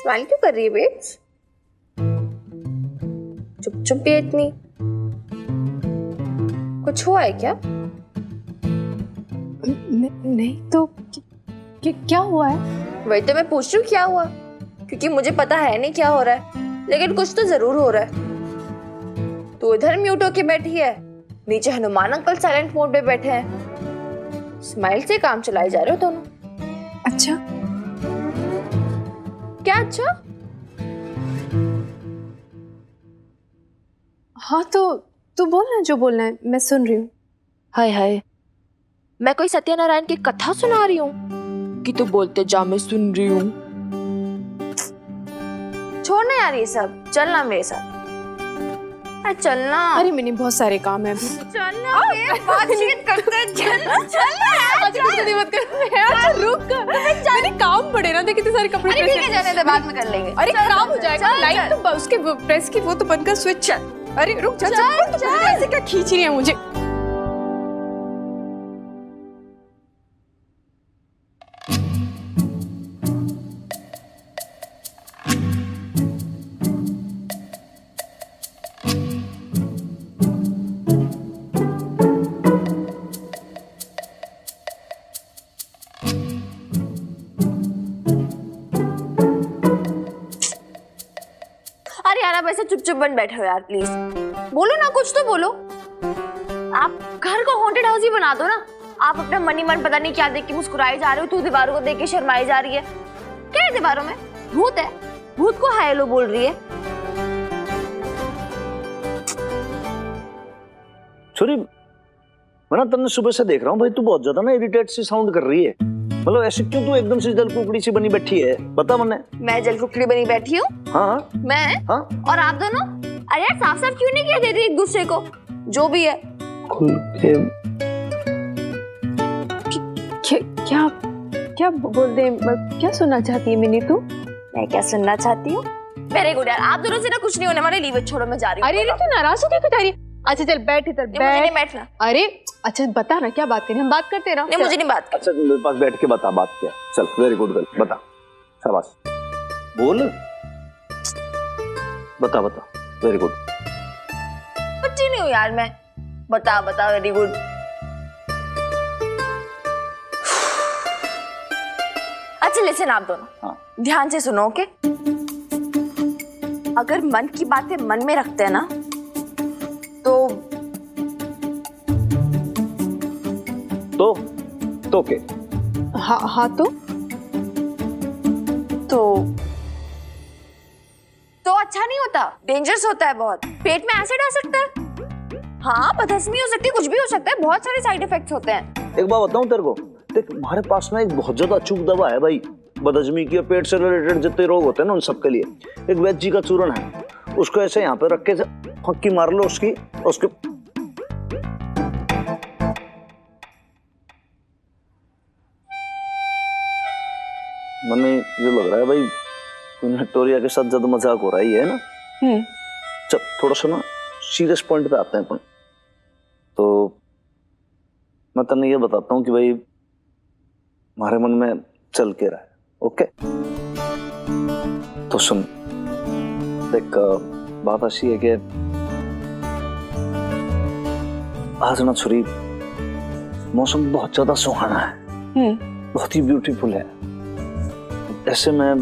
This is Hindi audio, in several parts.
स्माइल क्यों कर रही है बेब्स? चुप चुप भी इतनी, कुछ हुआ है क्या? नहीं तो क्या हुआ है? वही तो मैं पूछ रही हूँ क्या हुआ, क्योंकि मुझे पता है नहीं क्या हो रहा है, लेकिन कुछ तो जरूर हो रहा है। तू इधर म्यूट होके बैठी है, नीचे हनुमान अंकल साइलेंट मोड पे बैठे हैं। स्माइल से काम चलाए जा रहे हो दोनों। अच्छा क्या अच्छा? हाँ तो तू बोलना जो बोलना है, मैं सुन रही हूँ। हाय हाय, मैं कोई सत्यनारायण की कथा सुना रही हूँ कि तू बोलते जा मैं सुन रही हूँ। छोड़ना यार ये सब, चलना मेरे साथ। अरे चलना। अरे मैंने बहुत सारे काम है अभी। चलना बातचीत करते हैं, चलना अच्छा मत कर यार, रुक। मैंने काम पड़े ना, देखिए सारे कपड़े। अरे ठीक है, जाने दे, बाद में कर लेंगे। अरे खराब हो जाएगा, लाइट तो उसके प्रेस की वो तो बंद कर, स्विच। अरे रुक, चल ऐसे क्या खींच रही है मुझे? अरे यार आप ऐसे चुप चुप बन बैठे हो यार, प्लीज बोलो ना, कुछ तो बोलो। आप घर को हॉन्टेड हाउस ही बना दो ना। आप अपना मन ही मन पता नहीं क्या देख के मुस्कुराए जा रहे हो, तू दीवारों को देख के शर्माई जा रही है। क्या है दीवारों में? भूत है? भूत को हाय हेलो बोल रही है। छोरी, मैं ना तुमने सुबह से देख रहा हूँ भाई, तू बहुत ज्यादा ना इरिटेट सी साउंड कर रही है। मतलब ऐसे क्यों तू एकदम से जल कुकड़ी सी बनी बैठी है, बता मने। मैं जल कुकड़ी बनी बैठी हूँ? हाँ मैं? हाँ। और आप दोनों? अरे यार साफ साफ क्यों नहीं कह देती एक दूसरे को जो भी है? क्या क्या बोल दे, क्या सुनना चाहती है मिनी तू? मैं क्या सुनना चाहती हूँ? वेरी गुड यार, आप दोनों से ना कुछ नहीं होने वाला, लीव इट, छोड़ो, मैं जा रही हूँ। अरे तू नाराज हो क्या रही? अच्छा चल बैठ इधर, मुझे नहीं बैठना। अरे अच्छा बता ना क्या बात करें, हम बात करते रहो। नहीं मुझे नहीं बात करनी। अच्छा मेरे पास बैठ के बता बात क्या। चल वेरी गुड गर्ल, बता, शाबाश, बोल, बता बता, वेरी गुड। बच्ची नहीं हूँ यार मैं, बता बता, वेरी गुड। अच्छा लिसन आप दोनों, हाँ। ध्यान से सुनो, ओके? अगर मन की बातें मन में रखते हैं ना तो के हाँ तो अच्छा नहीं होता, डेंजरस होता है बहुत। पेट में एसिड आ सकता है, हाँ बदहजमी हो सकती है, कुछ भी हो सकता है, बहुत सारे साइड इफेक्ट्स होते हैं। एक बात बताऊं तेरे को, देख हमारे पास ना एक बहुत ज्यादा अचूक दवा है भाई, बदहजमी की, पेट से रिलेटेड जितने रोग होते हैं ना उन सबके लिए। एक वैद्य जी का चूर्ण है, उसको ऐसे यहाँ पे रख के फक्की मार लो उसके मन में ये लग रहा है भाई विक्टोरिया के साथ ज्यादा मजाक हो रहा ही है ना। चल थोड़ा सा ना सीरियस पॉइंट पे आते हैं अपन। तो मैं तन्ने ये बताता हूँ कि भाई हमारे मन में चल के रहा है, ओके? तो सुन, देख बात ऐसी है कि आज ना छुरी मौसम बहुत ज्यादा सुहाना है, बहुत ही ब्यूटीफुल है। ऐसे मैं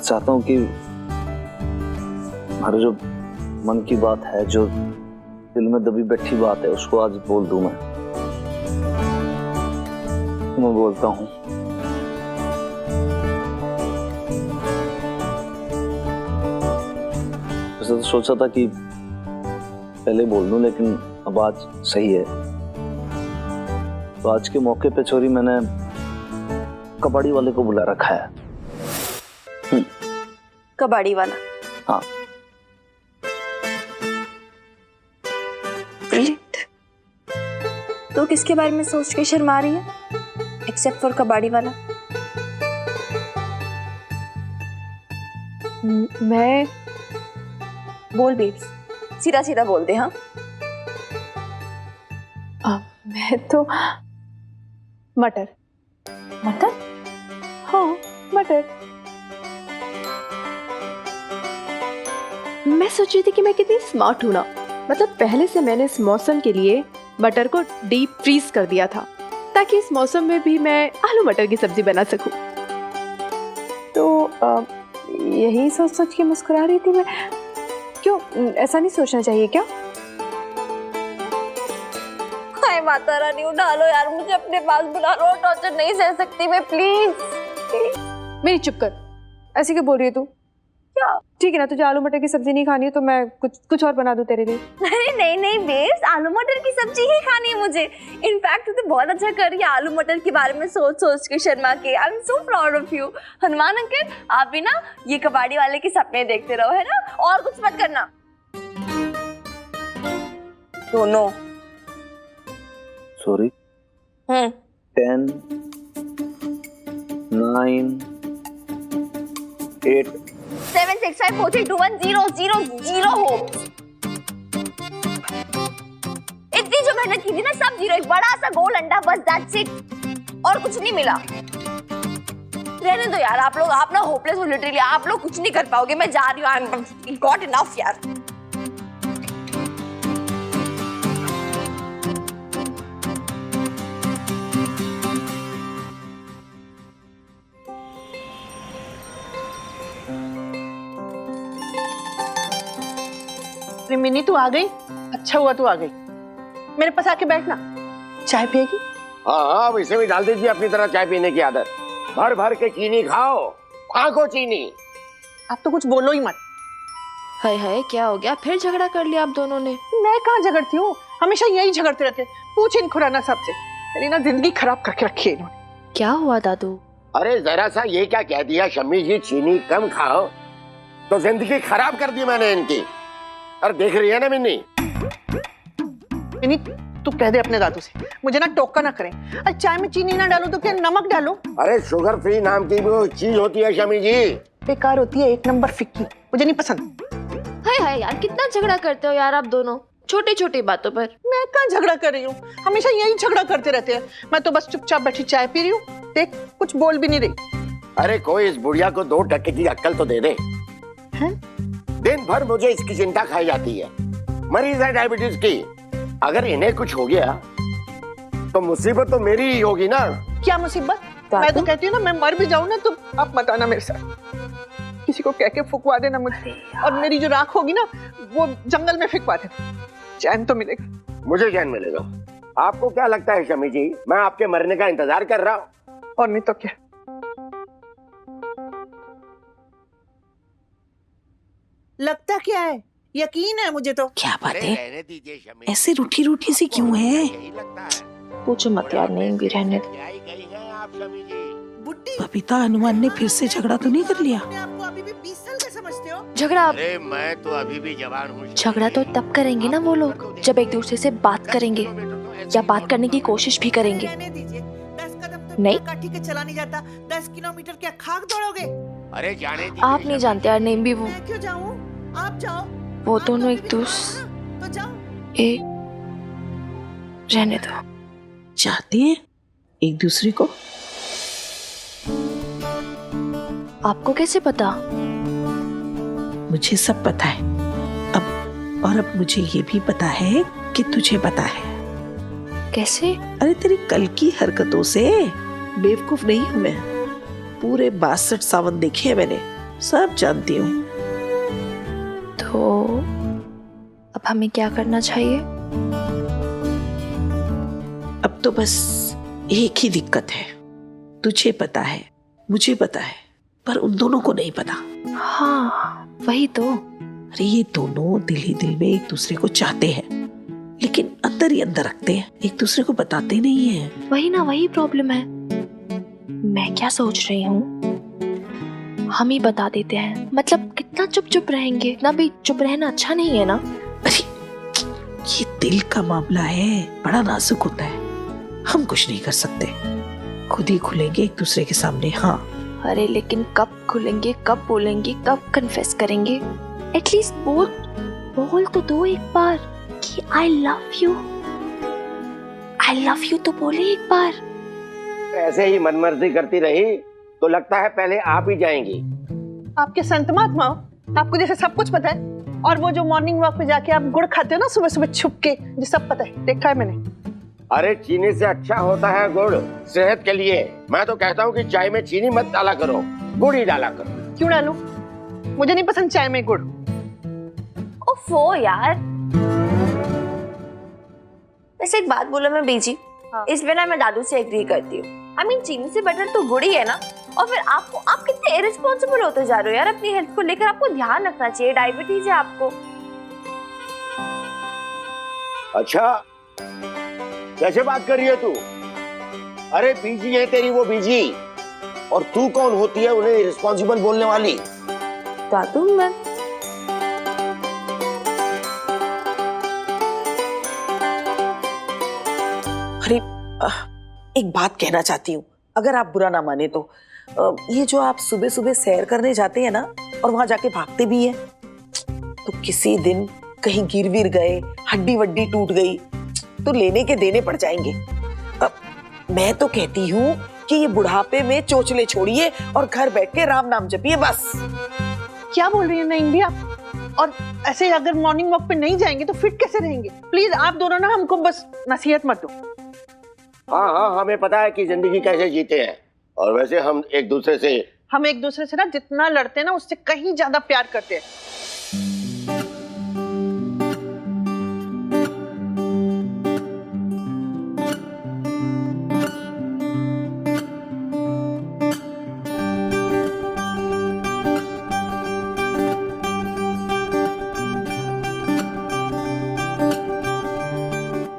चाहता हूँ कि हमारे जो मन की बात है, जो दिल में दबी बैठी बात है, उसको आज बोल दूं मैं बोलता हूँ। वैसे तो सोचा था कि पहले बोल दूं, लेकिन अब आज सही है। तो आज के मौके पे छोरी मैंने कबाड़ी वाले को बुला रखा है। कबाड़ी वाला? हाँ। ब्रिलियंट। तो किसके बारे में सोच के शर्मा रही है, एक्सेप्ट फॉर कबाड़ी वाला? मैं बोल बेब्स, सीधा सीधा बोल दे। हाँ मैं तो मटर। मटर? हाँ मटर। मैं सोच रही थी कि मैं कितनी स्मार्ट हूँ ना। मतलब पहले से मैंने इस मौसम के लिए मटर को डीप फ्रीज कर दिया था ताकि इस मौसम में भी मैं आलू मटर की सब्जी बना सकूं। तो यही सोच सोच के मुस्कुरा रही थी मैं। क्यों, ऐसा नहीं सोचना चाहिए क्या? हाय माता रानी, उठा लो यार, मुझे अपने पास बुला लो, टॉर्चर नहीं सह सकती मैं, प्लीज। मेरी चुप कर, ऐसी क्यों बोल रही है तू? क्या? ठीक है ना, तुझे आलू मटर की सब्जी नहीं खानी है तो मैं कुछ और बना दूं तेरे लिए। अरे नहीं नहीं बेस, आलू मटर की सब्जी ही खानी है मुझे। इनफैक्ट तू तो बहुत अच्छा कर रही है आलू मटर के बारे में सोच सोच के शर्मा के। I am so proud of you. Hanuman uncle, आप भी ना ये कबाड़ी वाले के सपने देखते रहो, है ना, और कुछ मत करना। दोनों सॉरी। 10 9 8 7 6 5 4 3 2 1 0 0 0 हो। इतनी जो मेहनत की थी ना, सब जीरो। एक बड़ा सा गोल अंडा, बस दैट्स इट, और कुछ नहीं मिला। रहने दो यार, आप लोग, आप ना होपलेस हो लिटरली, आप लोग कुछ नहीं कर पाओगे। मैं जा रही हूँ, आई एम गॉट इनफ यार। मिनी तू आ गई, अच्छा हुआ तू आ गई। मेरे पास आके बैठना, चाय पिएगी? हाँ, अब इसे भी डाल दीजिए अपनी तरह चाय पीने की आदत। भर भर के चीनी खाओ, फांको चीनी। आप तो कुछ बोलो ही मत। हाय हाय, क्या हो गया? फिर झगड़ा कर लिया आप दोनों ने? मैं कहाँ झगड़ती हूँ, हमेशा यही झगड़ते रहते। पूछ इन खुराना सबसे, मेरी ना जिंदगी खराब करके रखी है इन्होंने। क्या हुआ दादू? अरे जरा सा ये क्या कह दिया शम्मी जी, चीनी कम खाओ, तो जिंदगी खराब कर दी मैंने इनकी। अरे देख रही है ना मिन्नी? मिनी तू कह दे अपने दादू से मुझे ना टोका ना करें। अरे चाय में चीनी ना डालो तो क्या नमक डालो? अरे शुगर फ्री नाम की वो चीज होती है शम्मी जी, बेकार होती है, एक नंबर फिक्की, मुझे नहीं पसंद। हाय हाय यार, कितना झगड़ा करते हो यार आप दोनों, छोटी छोटी बातों पर। मैं कहाँ झगड़ा कर रही हूँ, हमेशा यही झगड़ा करते रहते हैं। मैं तो बस चुपचाप बैठी चाय पी रही हूँ, देख कुछ बोल भी नहीं रही। अरे कोई इस बुढ़िया को 2 टके की अक्ल तो दे दे। दिन भर मुझे इसकी चिंता खाई जाती है। मरीज है डायबिटीज की, अगर इन्हें कुछ हो गया तो मुसीबत तो मेरी ही होगी ना। क्या मुसीबत? मैं तो कहती हूँ ना, मैं मर भी जाऊँ ना तो आप मत आना मेरे साथ। किसी को कह के फुकवा देना मुझे, और मेरी जो राख होगी ना वो जंगल में फेंकवा देना, चैन तो मिलेगा। मुझे चैन मिलेगा। आपको क्या लगता है शमी जी, मैं आपके मरने का इंतजार कर रहा हूँ? और नहीं तो क्या। लगता क्या है, यकीन है मुझे तो। क्या बात है, रहने दीजिए शमी, ऐसे रूठी रूठी सी क्यों है? यही लगता है। पूछो मत यार, नहीं भी रहने दो। क्या ही गई हैं आप शमी जी? बुट्टी, बबीता, हनुमान ने फिर से झगड़ा तो नहीं कर लिया? अपने आप को अभी भी 20 साल का समझते हो? झगड़ा? अरे मैं तो अभी भी जवान हूँ। झगड़ा तो तब करेंगे ना वो लोग जब एक दूसरे से बात करेंगे, या बात करने की कोशिश भी करेंगे। रहने दीजिए, 10 कदम तो नहीं। काठी के चला नहीं जाता, 10 किलोमीटर क्या खाक दौड़ोगे? अरे जाने दीजिए आप नहीं जानते यार, नहीं भी वो मैं क्यों जाऊँ? आप जाओ। वो आप दोनों तो एक अभी भी दूसरे जवान हो ना, तो जाओ। रहने दो। चाहते हैं एक दूसरे को? आपको कैसे पता? मुझे सब पता है अब, और अब मुझे ये भी पता है कि तुझे पता है। कैसे? अरे तेरी कल की हरकतों से बेवकूफ नहीं हूं मैं। पूरे 62 सावन देखे हैं मैंने, सब जानती हूँ। तो अब हमें क्या करना चाहिए? अब तो बस एक ही दिक्कत है, तुझे पता है, मुझे पता है, पर उन दोनों को नहीं पता। हाँ वही तो। अरे ये दोनों दिल ही दिल में एक दूसरे को चाहते हैं, लेकिन अंदर ही अंदर रखते हैं, एक दूसरे को बताते नहीं हैं। वही ना, वही प्रॉब्लम है। मैं क्या सोच रही हूँ, हम ही बता देते हैं। मतलब कितना चुप चुप रहेंगे, इतना भी चुप रहना अच्छा नहीं है ना। अरे ये दिल का मामला है, बड़ा नाजुक होता है, हम कुछ नहीं कर सकते, खुद ही खुलेंगे एक दूसरे के सामने। हाँ अरे लेकिन कब खुलेंगे, कब बोलेंगे, कब कन्फेस करेंगे? एटलीस्ट बोल तो दो एक बार कि आई लव यू तो बोले एक बार। ऐसे ही मनमर्जी करती रही तो लगता है पहले आप ही जाएंगी। आपके संत महात्मा हो, आपको जैसे सब कुछ पता है। और वो जो मॉर्निंग वॉक पे जाके आप गुड़ खाते हो ना सुबह सुबह छुप के, ये सब पता है, देखा है मैंने। अरे चीनी से अच्छा होता है गुड़ सेहत के लिए। मैं तो कहता हूँ कि चाय में चीनी मत डाला करो, गुड़ ही डाला करो। क्यों डालूं? मुझे नहीं पसंद चाय में गुड़। ओफो यार। वैसे एक बात बोलो मैं बीजी, इस पे ना मैं दादू से एग्री करती हूँ। आई मीन चीनी से बेटर तो गुड़ ही है ना। और फिर आप कितने इरेस्पॉन्सिबल होते जा रहे हो यार अपनी हेल्थ को लेकर। आपको ध्यान रखना चाहिए, डायबिटीज है आपको। अच्छा कैसे बात कर रही है तू? अरे बीजी है तेरी वो बीजी, और तू कौन होती है उन्हें रिस्पॉन्सिबल बोलने वाली? दादू मैं अरे एक बात कहना चाहती हूँ, अगर आप बुरा ना माने तो ये जो आप सुबह सुबह सैर करने जाते हैं ना और वहां जाके भागते भी हैं, तो किसी दिन कहीं गिर विर गए, हड्डी वड्डी टूट गई तो लेने के देने पड़ जाएंगे। मैं तो कहती हूँ कि ये बुढ़ापे में चोचले छोड़िए और घर बैठ के राम नाम जपिए बस। क्या बोल रही है नईम भी आप? और ऐसे अगर मॉर्निंग वॉक पे नहीं जाएंगे तो फिट कैसे रहेंगे? प्लीज आप दोनों ना हमको बस नसीहत मत दो। हाँ हाँ हमें पता है कि जिंदगी कैसे जीते हैं, और वैसे हम एक दूसरे से ना जितना लड़ते हैं ना उससे कहीं ज्यादा प्यार करते हैं।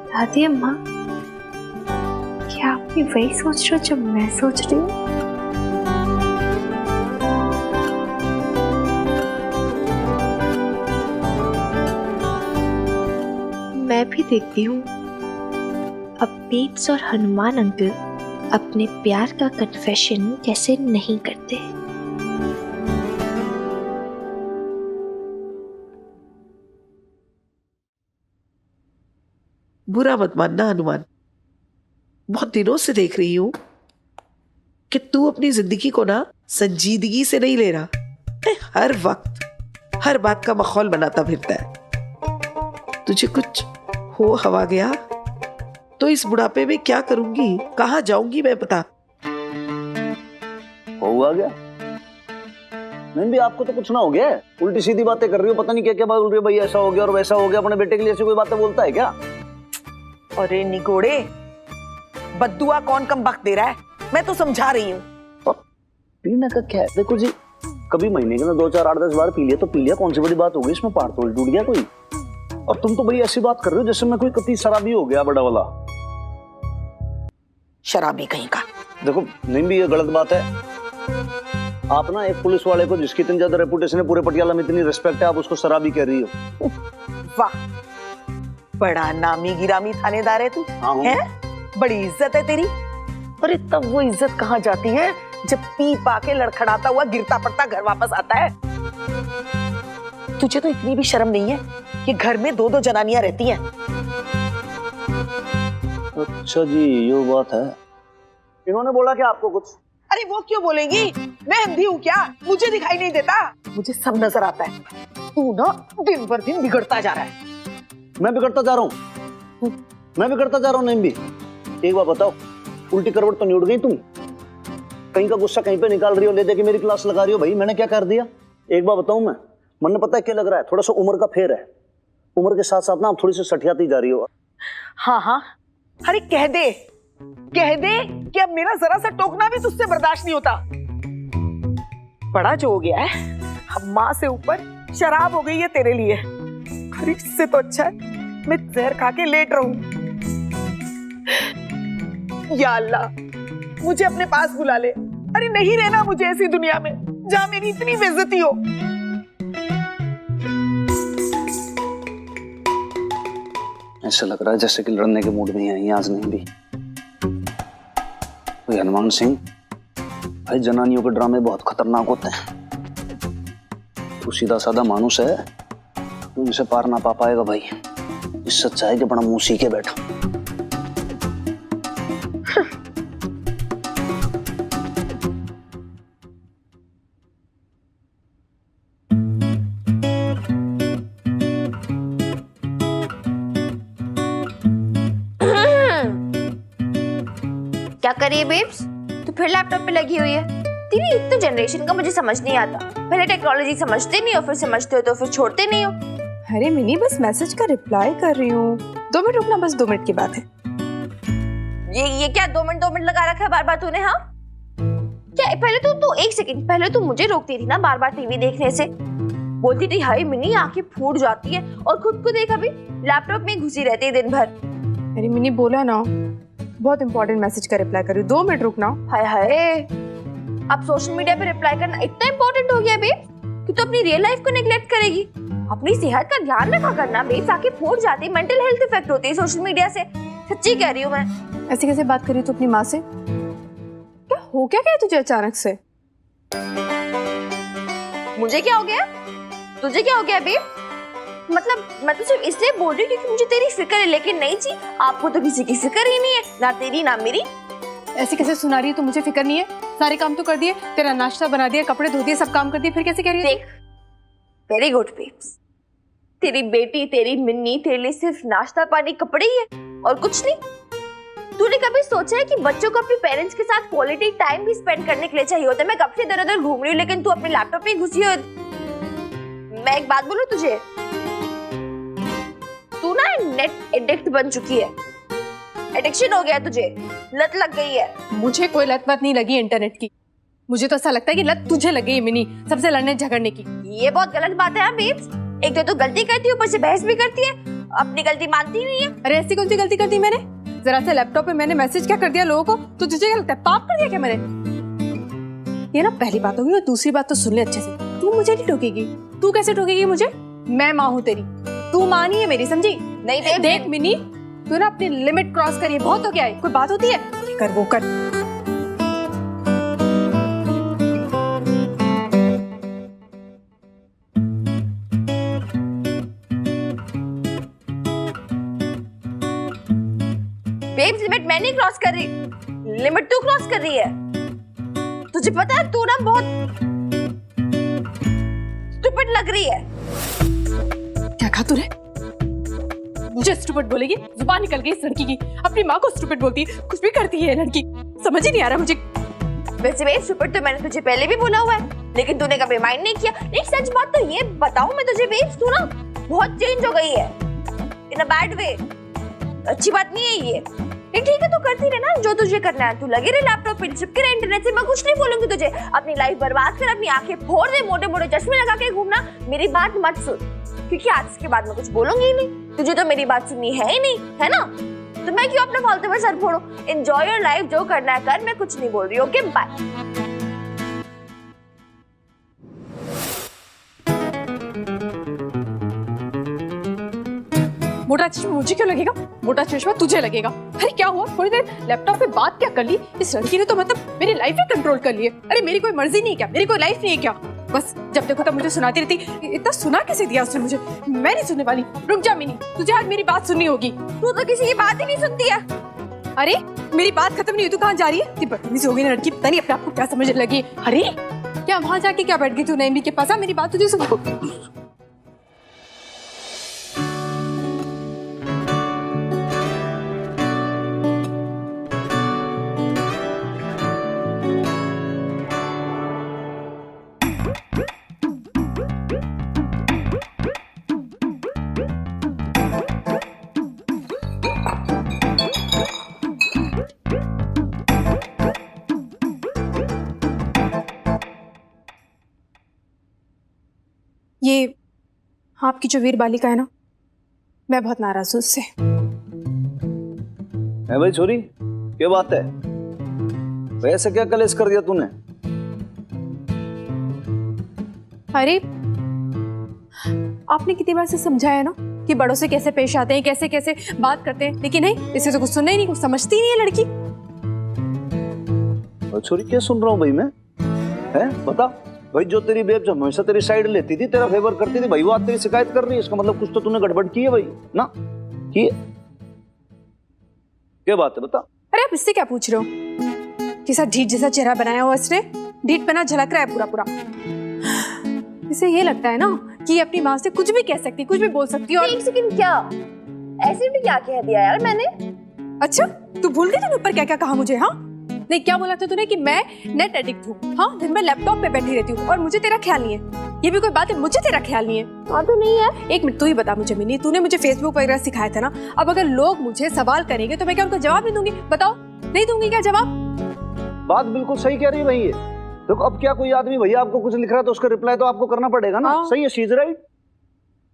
दादी अम्मा, क्या आप भी वही सोच रहे हो जो मैं सोच रही हूँ? मैं भी देखती हूँ अब पीट्स और हनुमान अंकल अपने प्यार का कन्फेशन कैसे नहीं करते। बुरा मत मानना हनुमान, बहुत दिनों से देख रही हूं कि तू अपनी जिंदगी को ना संजीदगी से नहीं ले रहा, हर वक्त हर बात का माहौल बनाता फिरता है। तुझे कुछ हो हवा गया तो इस बुढ़ापे में क्या करूंगी, कहाँ जाऊंगी मैं बता। हुआ गया नहीं भी, आपको तो कुछ ना हो गया, उल्टी सीधी बातें कर रही हो, पता नहीं क्या क्या बात बोल रही हो। भाई ऐसा हो गया और वैसा हो गया, अपने बेटे के लिए ऐसी कोई बातें बोलता है क्या? अरे निगोड़े, बद्दुआ कौन कम वक्त दे रहा है, मैं तो समझा रही हूँ। पीने का क्या है, देखो जी कभी महीने के ना 2 4 8 10 बार पी लिया तो पी लिया, कौन सी बड़ी बात हो गई इसमें, पहाड़ तोड़ टूट गया कोई? और तुम तो भाई ऐसी बात कर रहे हो जैसे मैं कोई कति शराबी हो गया बड़ा वाला। शराबी कहीं का। देखो नहीं भी ये गलत बात है। आप ना एक पुलिस वाले को जिसकी इतनी ज्यादा रेपुटेशन है, पूरे पटियाला में इतनी रिस्पेक्ट है, आप उसको शराबी कह रही हो? वाह, बड़ा नामी गिरामी थानेदार है तू। है बड़ी इज्जत है तेरी। अरे तब वो इज्जत कहाँ जाती है जब पी पा के लड़खड़ाता हुआ गिरता पड़ता घर वापस आता है। तुझे तो इतनी भी शर्म नहीं है कि घर में 2 2 जनानियां रहती हैं। अच्छा जी ये बात है, इन्होंने बोला क्या आपको कुछ? अरे वो क्यों बोलेंगी, मैं अंधी हूँ क्या, मुझे दिखाई नहीं देता? मुझे सब नजर आता है। तू ना दिन भर दिन बिगड़ता जा रहा है। मैं बिगड़ता जा रहा हूँ? मैं बिगड़ता जा रहा हूँ? नहीं भी, एक बात बताओ, उल्टी करवट तो नहीं उड़ गई तुम? कहीं का गुस्सा कहीं पे निकाल रही हो, ले दे के मेरी क्लास लगा रही हो। भाई मैंने क्या कर दिया? एक बात बताऊं मैं, मन पता है क्या लग रहा है, थोड़ा सा उम्र का फेर है, उम्र के साथ साथ ना आप थोड़ी सी सठियाती जा रही हो। हाँ हाँ, अरे कह दे कि अब मेरा जरा सा टोकना भी तुझसे बर्दाश्त नहीं होता। बड़ा जो हो गया है, अब माँ से ऊपर शराब हो गई है तेरे लिए। अरे इससे तो अच्छा है मैं जहर खा के लेट रहूं। या अल्लाह मुझे अपने पास बुला ले। अरे नहीं रहना मुझे ऐसी दुनिया में जहां मेरी इतनी बेइज्जती हो। ऐसा लग रहा है जैसे कि लड़ने के मूड में आई आज नहीं भी। कोई हनुमान सिंह, भाई जनानियों के ड्रामे बहुत खतरनाक होते हैं। तू सीधा साधा मानुस है, तू इनसे पार ना पा पाएगा भाई। इस सच्चाई के बड़ा मुंह सीखे बैठा। रही है बेब्स? तू फिर लैपटॉप पे लगी हुई है। तेरी एक तो जनरेशन का मुझे समझ नहीं आता, पहले टेक्नोलॉजी समझते नहीं हो, फिर समझते हो तो फिर छोड़ते नहीं हो। अरे मिनी बस मैसेज का रिप्लाई कर रही हूँ। 2 मिनट रुकना, बस 2 मिनट की बात है। ये क्या 2 मिनट लगा रखा है बार बार तूने? हाँ क्या पहले तू 1 सेकंड पहले तू मुझे रोकती थी ना बार बार टीवी देखने से, बोलती थी हाय मिनी आंखें फूट जाती है, और खुद को देख अभी लैपटॉप में घुसी रहती है दिन भर। अरे मिनी बोला ना, बहुत इंपॉर्टेंट मैसेज का रिप्लाई कर रही हूँ, 2 मिनट रुकना। हाय हाय, अब सोशल मीडिया पे रिप्लाई करना इतना इंपॉर्टेंट हो गया बेब कि तू अपनी रियल लाइफ को नेग्लेक्ट करेगी। अपनी सेहत का ध्यान रखा करना बेब, आंखें फूट जाती, मेंटल हेल्थ इफेक्ट होती है सोशल मीडिया से। सच्ची कह रही हूँ मैं। ऐसे कैसे बात करी तू अपनी माँ से? क्या हो क्या गया तुझे अचानक से? मुझे क्या हो गया? तुझे क्या हो गया बेब? मतलब मैं तो सिर्फ इसलिए बोल रही हूँ क्योंकि मुझे तेरी फिक्र है, लेकिन नहीं जी, आपको तो किसी की फिक्र ही नहीं है, ना तेरी ना मेरी। ऐसे कैसे सुना रही है तू? मुझे फिक्र नहीं है, सारे काम तो कर दिए, तेरा नाश्ता बना दिया, कपड़े धो दिए, सब काम कर दिए, फिर कैसे कह रही है? देख, वेरी गुड बेब्स, तेरी बेटी तेरी मिन्नी तेरे लिए सिर्फ नाश्ता पानी कपड़े ही है और कुछ नहीं। तूने कभी सोचा है कि बच्चों को अपने पेरेंट्स के साथ क्वालिटी टाइम भी स्पेंड करने के लिए चाहिए होता है? मैं कब से इधर उधर घूम रही हूँ लेकिन तू अपने लैपटॉप में घुसी हो। मैं एक बात बोलूं तुझे, तू ना नेट एडिक्ट बन चुकी है, एडिक्शन हो गया तुझे, लत लग गई है। मुझे कोई लत वत नहीं लगी इंटरनेट की, मुझे तो ऐसा लगता है कि लत तुझे लग गई है मिनी, सबसे लड़ने झगड़ने की। ये बहुत गलत बात है बेब्स, एक तो तू गलती करती है ऊपर से बहस भी करती है, अपनी गलती मानती ही नहीं है। अरे ऐसी कौन सी गलती कर दी मैंने? जरा से लैपटॉप पे मैंने मैसेज क्या कर दिया लोगों को, तो तुझे क्या लगता है पाप कर दिया क्या मैंने? ये ना पहली बात होगी, और दूसरी बात तो सुन ले अच्छे से, तू मुझे नहीं टोकेगी। तू कैसे टोकेगी मुझे? मैं माँ हूँ तेरी, तू माँ नहीं है मेरी, समझी? नहीं बेब्स, देख मिनी, तू ना अपनी लिमिट क्रॉस करिए, बहुत हो गया है। कोई बात होती है कर वो कर। बेब्स लिमिट मैं नहीं क्रॉस कर रही, लिमिट तू क्रॉस कर रही है। तुझे पता है तू ना बहुत स्टूपिड लग रही है। क्या कहा तूने? मुझे स्टूपिड बोलेगी? जुबान निकल गई इस लड़की की, अपनी माँ को स्टूपिड बोलती है, कुछ भी करती है लड़की, समझ ही नहीं आ रहा मुझे। वैसे बेब्स स्टूपिड तो मैंने तुझे पहले भी बोला हुआ है, लेकिन तूने कभी माइंड नहीं किया। एक सच बात तो ये बताऊं मैं तुझे बेब्स, तू ना बहुत चेंज हो गई है इन अ बैड वे। अच्छी बात नहीं है ये। ठीक है, तू करती रहे ना जो तुझे करना है, तू लगे रहे लैपटॉप पे, चिपके रहे इंटरनेट से, मैं कुछ नहीं बोलूंगी तुझे। अपनी लाइफ बर्बाद कर, अपनी आंखें फोड़ दे, मोटे मोटे चश्मे लगा के घूमना, मेरी बात मत सुन, क्योंकि आज के बाद मैं कुछ बोलूंगी ही नहीं। तुझे तो मेरी बात सुननी है ही नहीं, है ना? तो मैं क्यों अपने फालतू में सर फोड़ूं? एंजॉय योर लाइफ, जो करना है कर, मैं कुछ नहीं बोल रही। Okay bye. मोटा चश्मा मुझे क्यों लगेगा? मोटा चश्मा तुझे लगेगा। अरे क्या हुआ, थोड़ी देर लैपटॉप पे बात क्या कर ली? इस लड़की ने तो मतलब मेरी लाइफ ही कंट्रोल कर ली है। अरे मेरी कोई मर्जी नहीं है क्या? मेरी कोई लाइफ नहीं है क्या? बस जब देखो तब मुझे सुनाती रहती। इतना सुना कैसे दिया उसने मुझे? मैं नहीं सुनने वाली। रुक जा मिनी, तुझे आज मेरी बात सुननी होगी। तू तो किसी की बात ही नहीं सुनती है। अरे मेरी बात खत्म नहीं हुई, तू कहाँ जा रही है? इतनी बदतमीज हो गई ना लड़की, पता नहीं अपने आप को क्या समझने लगी। अरे क्या वहां जाके क्या बैठ गई तू नईमी के पास? मेरी बात तुझे सुन। ये आपकी जो वीर बालिका है ना, मैं बहुत नाराज हूँ उससे। है भाई छोरी, क्या बात है? वैसे क्या कलेश कर दिया तूने? अरे आपने कितनी बार से समझाया ना कि बड़ों से कैसे पेश आते हैं, कैसे कैसे बात करते हैं, लेकिन नहीं, इसे तो कुछ सुनना ही नहीं, कुछ समझती नहीं है लड़की। और छोरी क्या सुन रहा हूँ भाई मैं? है बता भाई, जो तेरी बेब जब हमेशा तेरी साइड लेती थी, तेरा फेवर करती थी भाई, वो आज तेरी शिकायत कर रही है, इसका मतलब कुछ तो तूने गड़बड़ की है भाई ना? की है? क्या बात है बता। अरे आप इससे क्या पूछ रहे हो? किसा ढीठ जैसा चेहरा बनाया हुआ इसने, ढीठ बना झलक रहा है पूरा पूरा। इसे ये लगता है ना कि अपनी माँ से कुछ भी कह सकती, कुछ भी बोल सकती है। और एक सेकंड, क्या ऐसे भी क्या कह दिया यार मैंने? अच्छा तू भूल गई तूने ऊपर क्या क्या कहा मुझे? हाँ नहीं, क्या बोला था तूने कि मैं नेट एडिक्ट हूँ? हाँ, दिन में लैपटॉप पे बैठी रहती हूँ और मुझे तेरा ख्याल नहीं है। ये भी कोई बात है? मुझे तेरा ख्याल नहीं है? हाँ तो नहीं है। एक मिनट, तू ही बता मुझे मिनी, तूने मुझे फेसबुक वगैरह सिखाया था ना। अब अगर लोग मुझे सवाल करेंगे तो मैं क्या उनका जवाब नहीं दूंगी? बताओ, नहीं दूंगी क्या जवाब? बात बिल्कुल सही कह रही है भाई ये। देखो अब क्या कोई आदमी भैया आपको कुछ लिख रहा है तो उसका रिप्लाई तो आपको करना पड़ेगा ना। हाँ। सही है, शी इज राइट।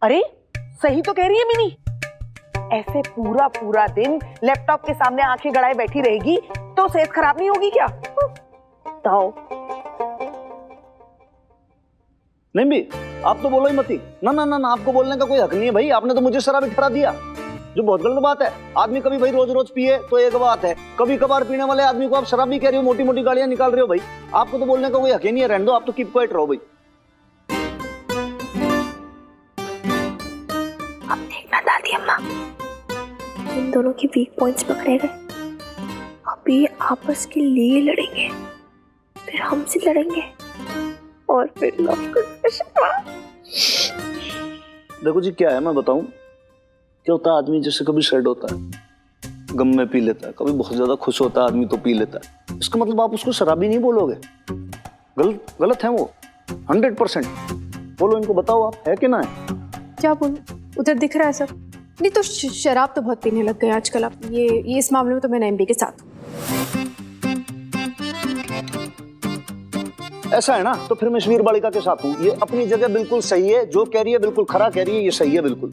अरे सही तो कह रही है मिनी। ऐसे पूरा पूरा दिन लैपटॉप के सामने आंखें गड़ाए बैठी रहेगी तो सेहत खराब नहीं होगी क्या? बताओ। नहीं भी आप तो बोलो ही मती। ना ना ना ना, आपको बोलने का कोई हक नहीं है भाई। आपने तो मुझे शराबी ठहरा दिया, जो बहुत गलत बात है। आदमी कभी भाई रोज रोज पिए तो एक बात है, कभी कभार पीने वाले आदमी को आप शराबी कह रहे हो, मोटी मोटी गालियां निकाल रहे हो भाई। आपको तो बोलने का कोई हक ही नहीं है। रहने दो, आप तो कीप क्वाइट रहो भाई। अब देखना दादी अम्मा, इन दोनों की वीक पॉइंट्स पकड़े गए। अब ये आपस के लिए लड़ेंगे, फिर हमसे लड़ेंगे और फिर लव कन्फेशन। देखो जी क्या है, मैं बताऊं क्या होता है। आदमी जैसे कभी सैड होता है, गम में पी लेता है, कभी बहुत ज्यादा खुश होता है आदमी तो पी लेता है। इसका मतलब आप उसको शराबी नहीं बोलोगे। गलत है वो 100%। बोलो इनको, बताओ आप है कि ना है? क्या बोलूं, उधर दिख रहा है सब। नहीं तो शराब तो बहुत पीने लग गए आजकल आप। ये इस मामले में तो मैं एमबी के साथ हूँ। ऐसा है ना, तो फिर मैं वीर बालिका के साथ हूँ। ये अपनी जगह बिल्कुल सही है, जो कह रही है बिल्कुल खरा कह रही है, ये सही है बिल्कुल।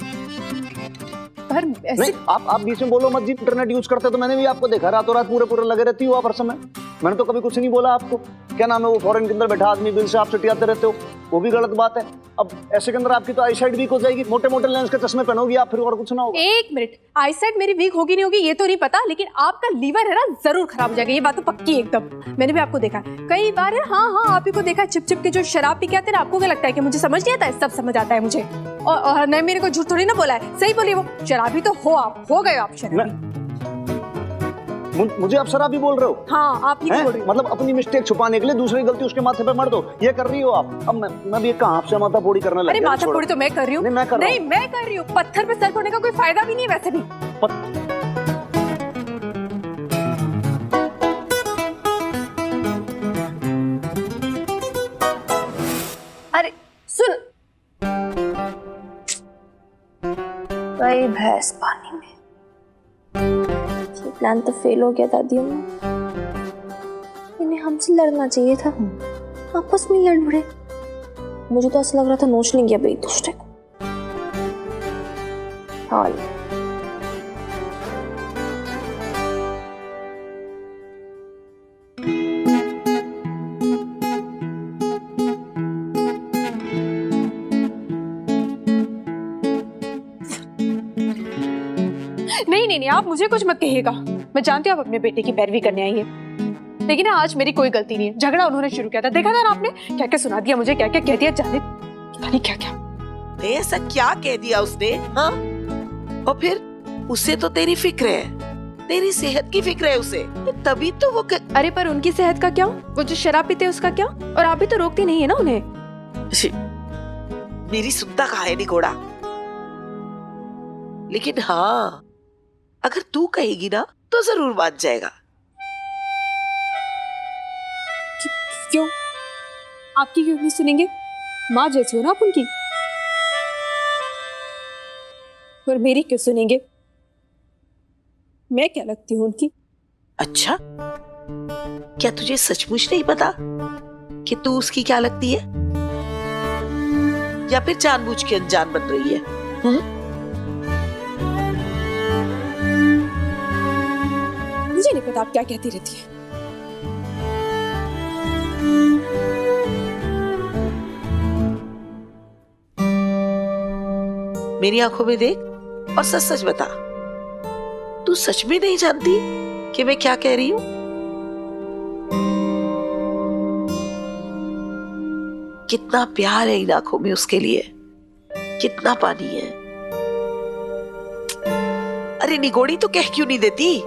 पर ऐसे नहीं आप बीच में बोलो मत जी। इंटरनेट यूज करते तो मैंने भी आपको देखा, रातों रात पूरे लगे रहती हो आप हर समय। मैंने तो कभी कुछ नहीं बोला आपको। क्या नाम है वो फॉरेन के अंदर बैठा आदमी, बिल से आप चटियाते रहते हो, वो भी गलत बात है। अब ऐसे के अंदर आपकी तो आईसाइट वीक हो जाएगी, मोटे मोटे लेंस के चश्मे पहनोगी आप, फिर और कुछ ना होगा। एक मिनट, आईसाइट मेरी वीक होगी नहीं होगी ये तो नहीं पता, लेकिन आपका लीवर है ना जरूर खराब हो जाएगा, ये बात तो पक्की है एकदम। मैंने भी आपको देखा कई बार है। हाँ हाँ, आप ही को देखा चिप चिप के जो शराब पी के आते हैं। आपको क्या लगता है कि मुझे समझ नहीं आता है? सब समझ आता है मुझे। और नहीं, मेरे को झूठ थोड़ी ना बोला है, सही बोलिए। वो शराबी तो हो, आप हो गए आप शराबी। मुझे आप शराबी बोल रहे हो? हाँ, आप ही बोल रहे हो। मतलब अपनी मिस्टेक छुपाने के लिए दूसरी गलती उसके माथे पे मर दो, ये कर रही हो आप। अब मैं भी कहाँ आपसे माथा फोड़ी करने लग अरे गया। माथा फोड़ी तो मैं कर रही हूँ। नहीं मैं कर रही हूँ। पत्थर पे सर फोड़ने का कोई फायदा भी नहीं है वैसे भी। अरे सुन, गई भैंस पानी में। ये प्लान तो फेल हो गया दादी अम्मा। इन्हें हमसे लड़ना चाहिए था, आपस में लड़ पड़े। मुझे तो ऐसा लग रहा था नोच लेंगे अब एक दूसरे को। हाँ नहीं, आप मुझे कुछ मत कहिएगा। मैं जानती हूँ आप अपने बेटे की पैरवी करने आई है, लेकिन आज मेरी कोई गलती नहीं है। झगड़ा उन्होंने शुरू किया था, देखा था ना आपने क्या क्या सुना दिया मुझे, क्या क्या कह दिया, जाने पता नहीं क्या क्या। ऐसा क्या कह दिया उसने? हाँ, और फिर उसे तो तेरी फिक्र है, तेरी सेहत की फिक्र है उसे, तभी तो वो अरे पर उनकी सेहत का क्या? वो जो शराब पीते उसका क्या? और आप भी तो रोकती नहीं है ना उन्हें। मेरी सुनता कहा है निगोड़ा। लेकिन हाँ, अगर तू कहेगी ना तो जरूर मान जाएगा। क्यों? आपकी क्यों नहीं सुनेंगे? माँ जैसी हो ना आप उनकी, और मेरी क्यों सुनेंगे? मैं क्या लगती हूँ उनकी? अच्छा, क्या तुझे सचमुच नहीं पता कि तू उसकी क्या लगती है, या फिर जानबूझ के अनजान बन रही है? मुझे नहीं पता आप क्या कहती रहती है। मेरी आंखों में देख और सच सच बता, तू सच में नहीं जानती कि मैं क्या कह रही हूँ? कितना प्यार है इन आंखों में उसके लिए, कितना पानी है। अरे निगोड़ी तो कह क्यों नहीं देती?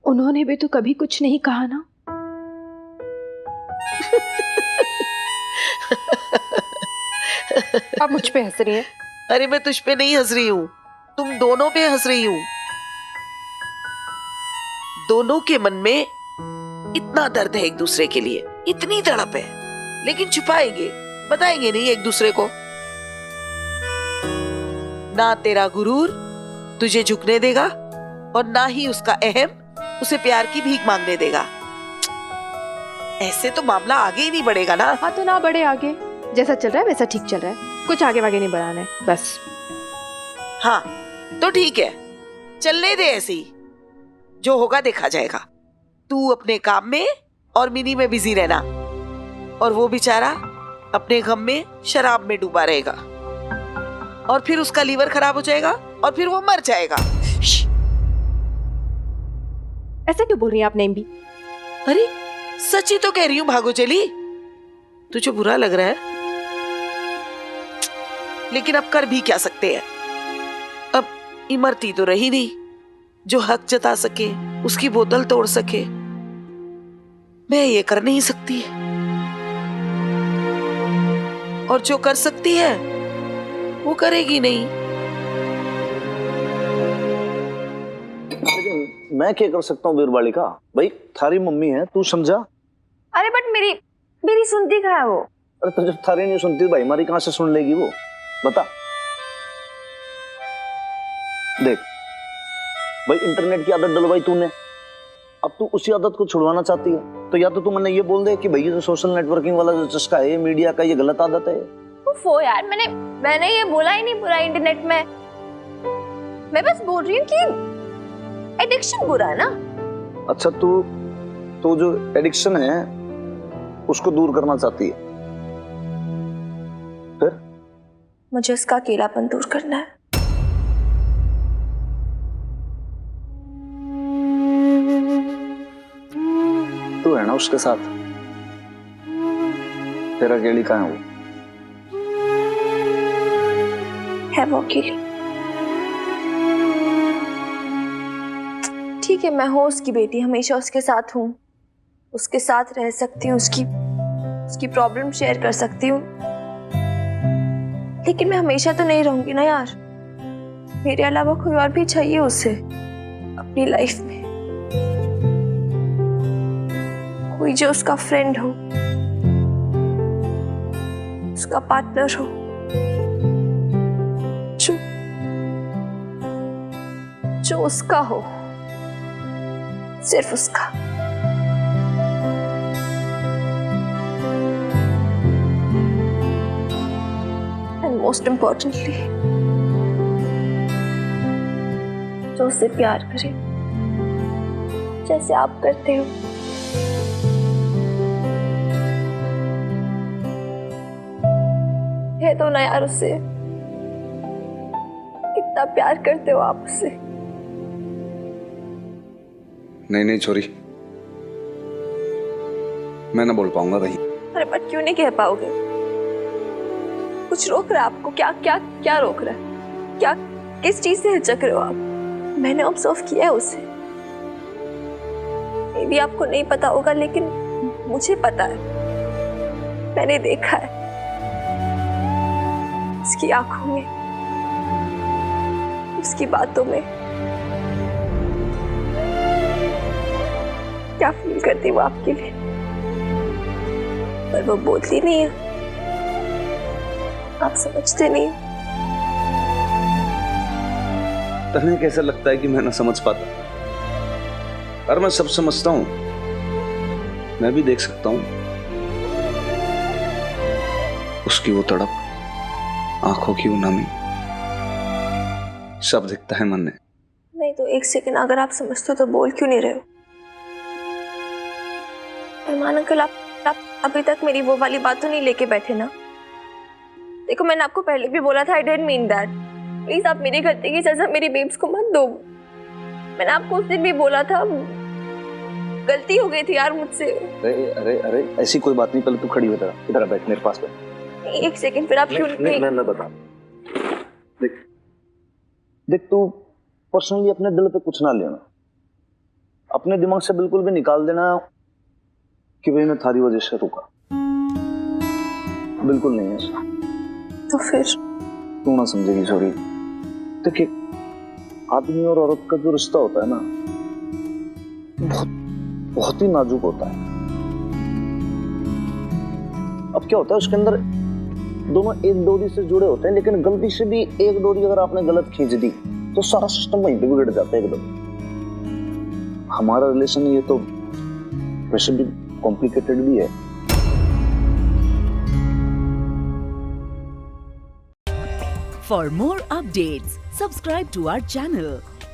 उन्होंने भी तो कभी कुछ नहीं कहा ना। आप मुझ पे हंस रही हैं? अरे मैं तुझ पे नहीं हंस रही हूँ, तुम दोनों पे हंस रही हूँ। दोनों के मन में इतना दर्द है एक दूसरे के लिए, इतनी तड़प है, लेकिन छुपाएंगे, बताएंगे नहीं एक दूसरे को। ना तेरा गुरूर तुझे झुकने देगा और ना ही उसका अहम उसे प्यार की भीख मांगने देगा। ऐसे तो मामला आगे ही नहीं बढ़ेगा ना। हाँ तो ना बढ़े आगे, जैसा चल रहा है वैसा ठीक चल रहा है, कुछ आगे वागे नहीं बढ़ाना है बस। हाँ तो ठीक है, चलने दे ऐसे ही, जो होगा देखा जाएगा। तू अपने काम में और मिनी में बिजी रहना, और वो बेचारा अपने गम में शराब में डूबा रहेगा, और फिर उसका लीवर खराब हो जाएगा और फिर वो मर जाएगा। ऐसा क्यों बोल रही हैं आप नैम भी? अरे सच्ची तो कह रही हूँ भागो चली, तुझे बुरा लग रहा है, लेकिन अब कर भी क्या सकते हैं। अब इमरती तो रही नहीं जो हक जता सके, उसकी बोतल तोड़ सके। मैं ये कर नहीं सकती, और जो कर सकती है वो करेगी नहीं। लेकिन मैं क्या कर सकता हूँ वीरबालिका? भाई थारी मम्मी है, तू समझा। अरे बट मेरी सुनती कहाँ है वो? अरे तो जब थारी नहीं सुनती भाई हमारी कहाँ से सुन लेगी वो, बता। देख भाई, इंटरनेट की आदत डलवाई तूने, अब तू उसी आदत को छुड़वाना चाहती है, तो या तो तू मैंने ये बोल दे कि भाई ये जो सोशल नेटवर्किंग वाला जो चस्का है, मीडिया का, ये गलत आदत है। वो यार मैंने ये बोला ही नहीं पूरा इंटरनेट में। मैं बस बोल रही हूँ कि एडिक्शन बुरा है ना। अच्छा तू जो एडिक्शन है उसको दूर करना चाहती है, फिर मुझे उसका अकेलापन दूर करना है। तू है ना उसके साथ, तेरा अकेली कहाँ है वो? है वो अकेली। ठीक है, मैं हूँ उसकी बेटी, हमेशा उसके साथ हूँ, उसके साथ रह सकती हूँ, उसकी प्रॉब्लम शेयर कर सकती हूँ, लेकिन मैं हमेशा तो नहीं रहूंगी ना यार। मेरे अलावा कोई और भी चाहिए उसे अपनी लाइफ में, कोई जो उसका फ्रेंड हो, उसका पार्टनर हो, जो उसका हो, सिर्फ उसका। एंड मोस्ट इम्पोर्टेंटली जो उससे प्यार करे जैसे आप करते हो। है तो ना यार उससे, कितना प्यार करते हो आप उससे। नहीं छोरी, मैं ना बोल पाऊंगा भाई। अरे बट क्यों नहीं कह पाओगे? कुछ रोक रहा है आपको? क्या क्या क्या रोक रहा है? क्या किस चीज से हिचक रहे हो आप? मैंने ऑब्जर्व किया है उसे, ये भी आपको नहीं पता होगा लेकिन मुझे पता है, मैंने देखा है उसकी आंखों में, उसकी बातों में क्या फील करती वो आपके लिए, पर वो बोलती नहीं है, आप समझते नहीं। तुम्हें कैसा लगता है कि मैं ना समझ पाता? और मैं सब समझता हूं, मैं भी देख सकता हूं उसकी वो तड़प, आंखों की वो नमी, सब दिखता है मन में। नहीं तो एक सेकंड, अगर आप समझते हो तो बोल क्यों नहीं रहे हो? अरमान अंकल, आप अभी तक मेरी वो वाली बात तो नहीं लेके बैठे ना? देखो मैंने आपको पहले भी बोला था, I didn't mean that. Please आप मेरी गलती की सजा मेरी बेब्स को मत दो। मैंने आपको उस दिन भी बोला था, गलती हो गई थी यार मुझसे। अरे अरे अरे ऐसी कोई बात नहीं, पहले तू खड़ी हो, इधर बैठ मेरे पास बैठ। एक सेकंड, फिर आप क्यों नहीं? मैं बता, देख तू पर्सनली अपने दिल पे कुछ ना लेना, अपने दिमाग से बिल्कुल भी निकाल देना कि भाई मैं थारी वजह से रुका, बिल्कुल नहीं है ऐसा। तो फिर क्यों ना समझेगी छोरी। देखिए, आदमी और औरत का जो रिश्ता होता है ना, बहुत बहुत ही नाजुक होता है। अब क्या होता है, उसके अंदर दोनों एक डोरी से जुड़े होते हैं, लेकिन गलती से भी एक डोरी अगर आपने गलत खींच दी तो सारा सिस्टम वहीं पे बिगड़ जाता है एकदम। हमारा रिलेशन ये तो वैसे भी कॉम्प्लिकेटेड भी है। For more updates, subscribe to our channel,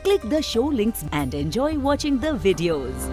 click the show links and enjoy watching the videos.